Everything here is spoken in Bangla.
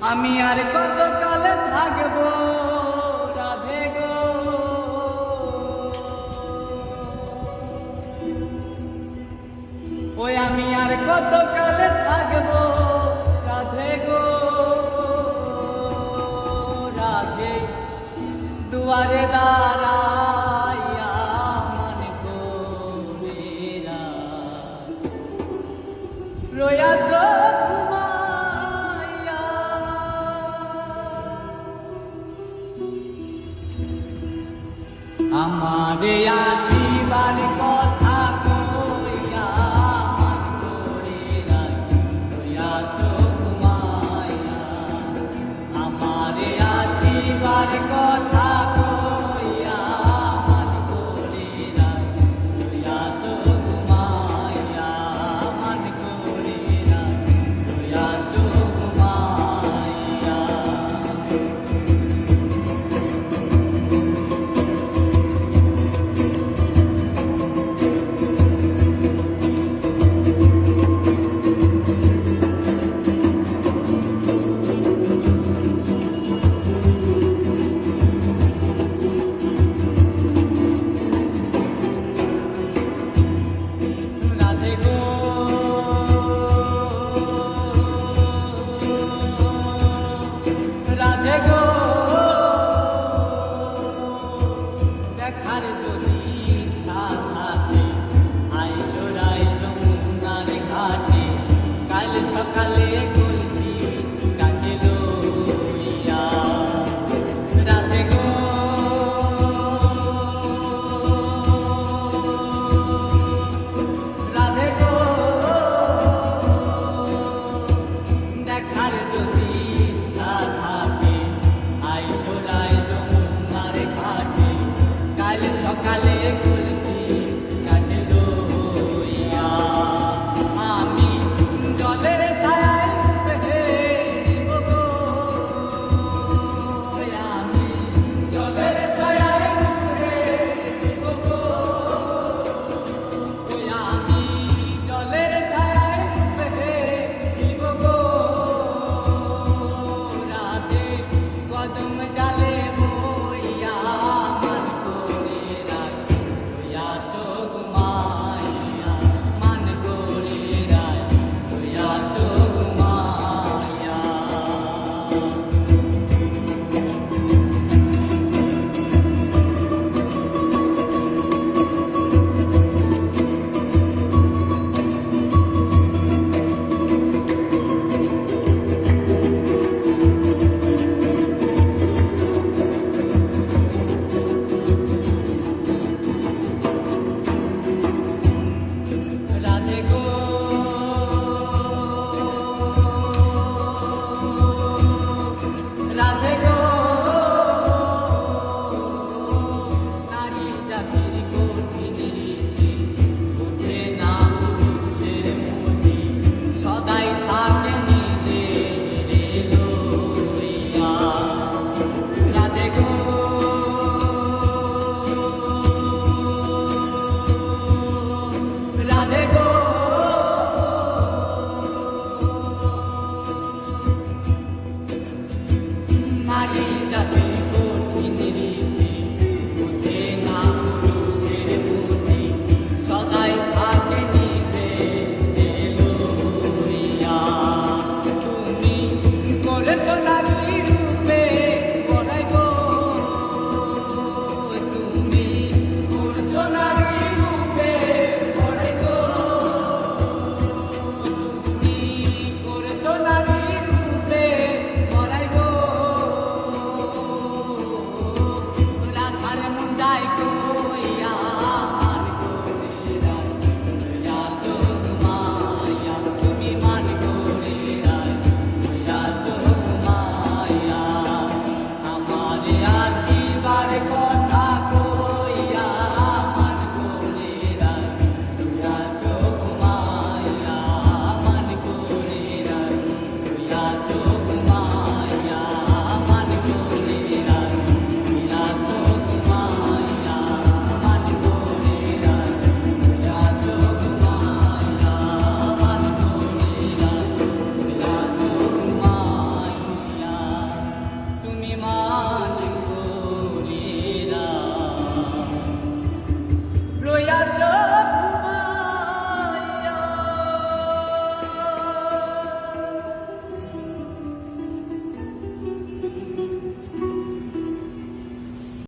আমি আর কত কালে থাকবো রাধে গো, ওই আমি আর কত কালে থাকবো রাধে গো, রাধে দুয়ারে দাঁড়াইয়া মান গোরেরা রয়াছ ঘুমাইয়া, আমারে আসিবার কথা কইয়া মান গোরেরা রয়াছ ঘুমাইয়া, আমারে আসিবার কথা কইয়া মান গোরেরা রয়াছ ঘুমাইয়া, মান গোরেরা রয়াছ ঘুমাইয়া। রাধে গো, রাধে গো, দেখার যদি ইচ্ছা থাকে আইসোরাই যমুনার ঘাটে, কাল সকালে কলসি কাকে লইয়া। রাধে গো, রাধে গো, দেখার যদি ইচ্ছা থাকে আইসোরাই যমুনার ঘাটে, কাল সকালে কলসি কাকে লইয়া। আমি জলের ছায়ায় বেঁধে দিব গো, আমি জলের ছায়ায় বেঁধে দিব গো, আমি জলের ছায়ায় বেঁধে দিব গো, রাধে কদম ডালে বইয়া মান গোরেরা রয়াছ ঘুমাইয়া, মান গোরেরা রয়াছ ঘুমাইয়া। রাধে গো, রাধে গো, নারী জাতির কঠিন রীতি বুঝে না পুরুষের মতি, সদাই থাকে নিজের লইয়া। রাধে গো, রাধে গো, নারী জাতির কঠিন রীতি বুঝে না পুরুষের মতি, সদাই থাকে নিজের লইয়া। তুমি করেছ নারী রূপে বড়াই গো, তুমি করছ নারী রূপে বড়াই গো, তুমি করেছ নারী রূপে বড়াই গো, রাধার মন যায় কইয়া মান গোরেরা রয়াছ ঘুমাইয়া, তুমি মান গোরেরা রয়াছ ঘুমাইয়া। আমারে আসিবার কথা কইয়া মান গোরেরা রয়াছ ঘুমাইয়া, মান গোরেরা রয়াছ